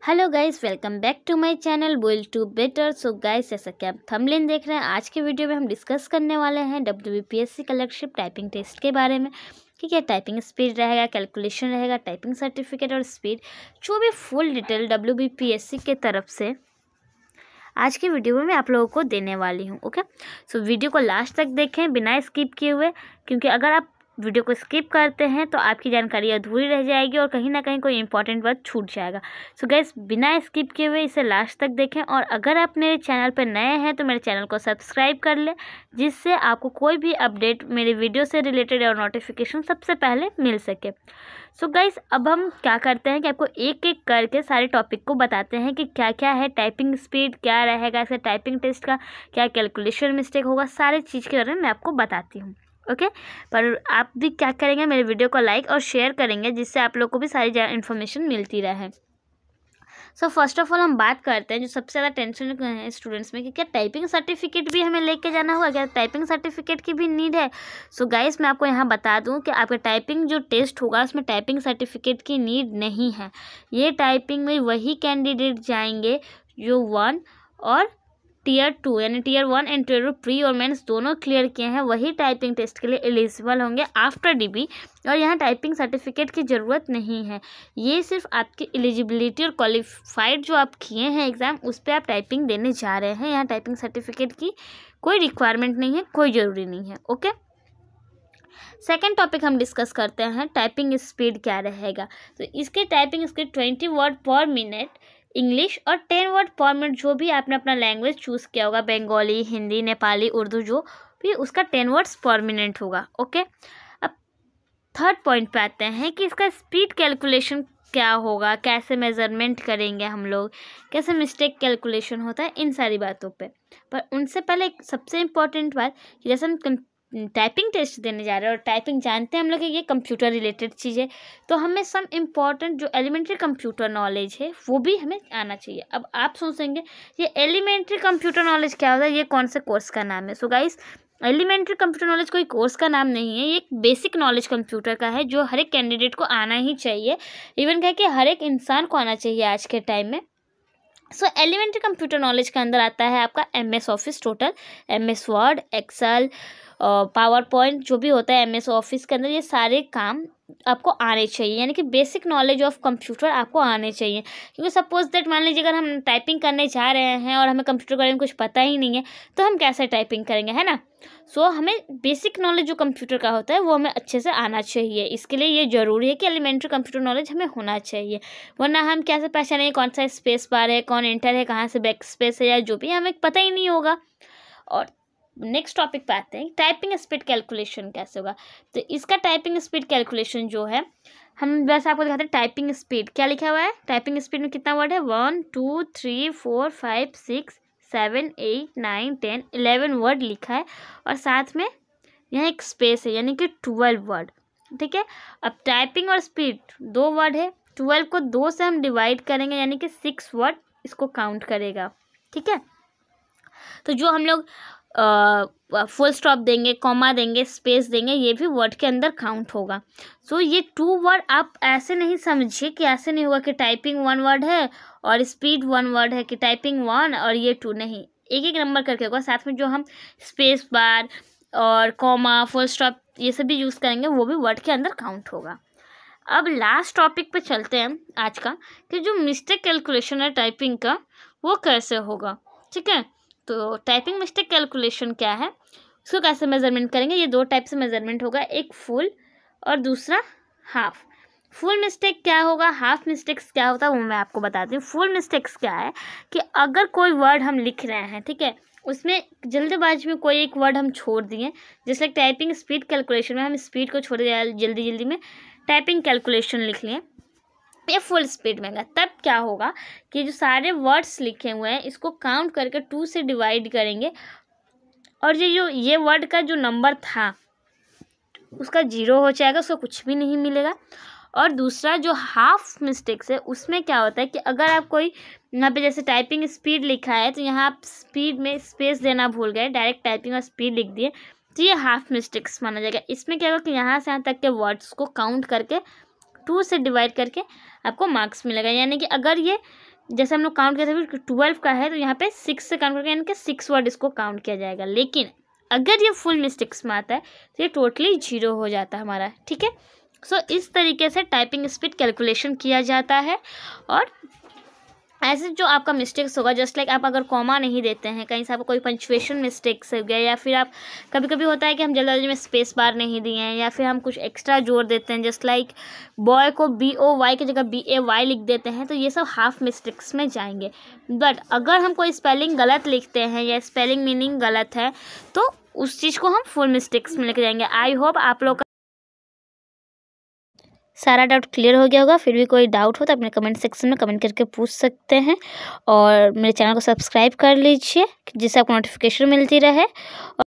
Hello guys, welcome back to my channel बोल to better. So guys, जैसा कि आप थंबनेल देख रहे हैं, आज के वीडियो में हम डिस्कस करने वाले हैं WBPSC क्लर्कशिप टाइपिंग टेस्ट के बारे में कि क्या टाइपिंग स्पीड रहेगा, कैलकुलेशन रहेगा, टाइपिंग सर्टिफिकेट और स्पीड, जो भी फुल डिटेल WBPSC के तरफ से आज की वीडियो में मैं आप लोगों को देने वाली हूँ। ओके, सो वीडियो को लास्ट तक देखें बिना स्किप किए हुए, क्योंकि अगर आप वीडियो को स्किप करते हैं तो आपकी जानकारी अधूरी रह जाएगी और कहीं ना कहीं कोई इंपॉर्टेंट बात छूट जाएगा। सो गाइस, बिना स्किप किए हुए इसे लास्ट तक देखें, और अगर आप मेरे चैनल पर नए हैं तो मेरे चैनल को सब्सक्राइब कर लें, जिससे आपको कोई भी अपडेट मेरे वीडियो से रिलेटेड और नोटिफिकेशन सबसे पहले मिल सके। सो गाइस, अब हम क्या करते हैं कि आपको एक एक करके सारे टॉपिक को बताते हैं कि क्या क्या है, टाइपिंग स्पीड क्या रहेगा, इसका टाइपिंग टेस्ट का क्या कैलकुलेशन मिस्टेक होगा, सारे चीज़ के बारे में मैं आपको बताती हूँ। ओके, पर आप भी क्या करेंगे, मेरे वीडियो को लाइक और शेयर करेंगे, जिससे आप लोग को भी सारी इन्फॉर्मेशन मिलती रहे। सो फर्स्ट ऑफ ऑल हम बात करते हैं जो सबसे ज़्यादा टेंशन है स्टूडेंट्स में कि क्या टाइपिंग सर्टिफिकेट भी हमें लेके जाना होगा, क्या टाइपिंग सर्टिफिकेट की भी नीड है। सो गाइस, मैं आपको यहाँ बता दूँ कि आपका टाइपिंग जो टेस्ट होगा उसमें टाइपिंग सर्टिफिकेट की नीड नहीं है। ये टाइपिंग में वही कैंडिडेट जाएंगे जो 1 और Tier 2 यानी Tier 1 एंड Tier 2 प्री और मेंस दोनों क्लियर किए हैं, वही टाइपिंग टेस्ट के लिए एलिजिबल होंगे आफ्टर DB। और यहाँ टाइपिंग सर्टिफिकेट की ज़रूरत नहीं है, ये सिर्फ आपकी एलिजिबिलिटी और क्वालिफाइड जो आप किए हैं एग्ज़ाम, उस पर आप टाइपिंग देने जा रहे हैं। यहाँ टाइपिंग सर्टिफिकेट की कोई रिक्वायरमेंट नहीं है, कोई ज़रूरी नहीं है। ओके, सेकेंड टॉपिक हम डिस्कस करते हैं टाइपिंग स्पीड क्या रहेगा। तो इसके टाइपिंग स्पीड 20 वर्ड पर मिनट इंग्लिश और 10 वर्ड पर मिनट, जो भी आपने अपना लैंग्वेज चूज़ किया होगा, बंगाली, हिंदी, नेपाली, उर्दू, जो भी उसका 10 वर्ड्स पर मिनट होगा। ओके, अब थर्ड पॉइंट पे आते हैं कि इसका स्पीड कैलकुलेशन क्या होगा, कैसे मेजरमेंट करेंगे हम लोग, कैसे मिस्टेक कैलकुलेशन होता है, इन सारी बातों पे। पर उनसे पहले एक सबसे इम्पॉर्टेंट बात कि जैसे हम टाइपिंग टेस्ट देने जा रहे हैं और टाइपिंग जानते हैं हम लोग कि ये कंप्यूटर रिलेटेड चीज़ है, तो हमें सम इम्पॉर्टेंट जो एलिमेंट्री कंप्यूटर नॉलेज है वो भी हमें आना चाहिए। अब आप सोचेंगे ये एलिमेंट्री कंप्यूटर नॉलेज क्या होता है, ये कौन से कोर्स का नाम है। So guys, elementary computer knowledge कोई कोर्स का नाम नहीं है, ये एक बेसिक नॉलेज कंप्यूटर का है जो हर एक कैंडिडेट को आना ही चाहिए। इवन क्या कि हर एक इंसान को आना चाहिए आज के टाइम में। सो एलिमेंट्री कंप्यूटर नॉलेज के अंदर आता है आपका MS Office total, MS Word, Excel, PowerPoint, जो भी होता है MS ऑफिस के अंदर, ये सारे काम आपको आने चाहिए। यानी कि बेसिक नॉलेज ऑफ कंप्यूटर आपको आने चाहिए। क्योंकि सपोज दैट मान लीजिए अगर हम टाइपिंग करने जा रहे हैं और हमें कंप्यूटर के बारे में कुछ पता ही नहीं है, तो हम कैसे टाइपिंग करेंगे, है ना। सो हमें बेसिक नॉलेज जो कंप्यूटर का होता है वो हमें अच्छे से आना चाहिए। इसके लिए ये ज़रूरी है कि एलिमेंट्री कंप्यूटर नॉलेज हमें होना चाहिए, वरना हम कैसे पहचानेंगे कौन सा स्पेस बार है, कौन एंटर है, कहाँ से बैक स्पेस है, या जो भी हमें पता ही नहीं होगा। और नेक्स्ट टॉपिक पे आते हैं, टाइपिंग स्पीड कैलकुलेशन कैसे होगा। तो इसका टाइपिंग स्पीड कैलकुलेशन जो है, हम वैसे आपको दिखाते हैं टाइपिंग स्पीड क्या लिखा हुआ है। टाइपिंग स्पीड में कितना वर्ड है, 1 2 3 4 5 6 7 8 9 10 11 वर्ड लिखा है, और साथ में यहाँ एक स्पेस है, यानी कि 12 वर्ड। ठीक है, अब टाइपिंग और स्पीड 2 वर्ड है, 12 को 2 से हम डिवाइड करेंगे, यानी कि 6 वर्ड इसको काउंट करेगा। ठीक है, तो जो हम लोग फुल स्टॉप देंगे, कॉमा देंगे, स्पेस देंगे, ये भी वर्ड के अंदर काउंट होगा। सो ये 2 वर्ड आप ऐसे नहीं समझिए कि ऐसे नहीं होगा कि टाइपिंग 1 वर्ड है और स्पीड 1 वर्ड है, कि टाइपिंग 1 और ये 2, नहीं, एक एक नंबर करके होगा। साथ में जो हम स्पेस बार और कॉमा, फुल स्टॉप ये सब भी यूज़ करेंगे, वो भी वर्ड के अंदर काउंट होगा। अब लास्ट टॉपिक पे चलते हैं आज का, कि जो मिस्टेक कैलकुलेशन है टाइपिंग का, वो कैसे होगा। ठीक है, तो टाइपिंग मिस्टेक कैलकुलेशन क्या है, उसको कैसे मेजरमेंट करेंगे। ये 2 टाइप से मेजरमेंट होगा, एक फुल और दूसरा हाफ। फुल मिस्टेक क्या होगा, हाफ मिस्टेक्स क्या होता है, वो मैं आपको बताती हूँ। फुल मिस्टेक्स क्या है कि अगर कोई वर्ड हम लिख रहे हैं, ठीक है, उसमें जल्दबाजी में कोई एक वर्ड हम छोड़ दिए, जैसे टाइपिंग स्पीड कैलकुलेशन में हम स्पीड को छोड़ दिया, जल्दी जल्दी में टाइपिंग कैलकुलेशन लिख लिए, ये फुल स्पीड में, तब क्या होगा कि जो सारे वर्ड्स लिखे हुए हैं इसको काउंट करके 2 से डिवाइड करेंगे, और ये वर्ड का जो नंबर था उसका 0 हो जाएगा, उसको कुछ भी नहीं मिलेगा। और दूसरा जो हाफ मिस्टेक्स है, उसमें क्या होता है कि अगर आप कोई यहाँ पे जैसे टाइपिंग स्पीड लिखा है, तो यहाँ आप स्पीड में स्पेस देना भूल गए, डायरेक्ट टाइपिंग और स्पीड लिख दिए, तो ये हाफ मिस्टेक्स माना जाएगा। इसमें क्या होगा कि यहाँ से यहाँ तक के वर्ड्स को काउंट करके 2 से डिवाइड करके आपको मार्क्स मिलेगा। यानी कि अगर ये जैसे हम लोग काउंट किया था 12 का है तो यहाँ पे 6 से काउंट करके यानी कि 6 वर्ड इसको काउंट किया जाएगा। लेकिन अगर ये फुल मिस्टेक्स में आता है तो ये टोटली 0 हो जाता है हमारा, ठीक है। सो इस तरीके से टाइपिंग स्पीड कैलकुलेशन किया जाता है। और ऐसे जो आपका मिस्टेक्स होगा, जस्ट लाइक आप अगर कॉमा नहीं देते हैं, कहीं से आपको कोई पंचुएशन मिस्टेक्स हो गया, या फिर आप कभी कभी होता है कि हम जल्दबाजी में स्पेस बार नहीं दिए हैं, या फिर हम कुछ एक्स्ट्रा जोड़ देते हैं, जस्ट लाइक बॉय को BOY की जगह BAY लिख देते हैं, तो ये सब हाफ मिस्टेक्स में जाएंगे। बट अगर हम कोई स्पेलिंग गलत लिखते हैं या स्पेलिंग मीनिंग गलत है तो उस चीज़ को हम फुल मिस्टेक्स में लेके जाएंगे। आई होप आप लोग सारा डाउट क्लियर हो गया होगा। फिर भी कोई डाउट हो तो अपने कमेंट सेक्शन में कमेंट करके पूछ सकते हैं। और मेरे चैनल को सब्सक्राइब कर लीजिए जिससे आपको नोटिफिकेशन मिलती रहे।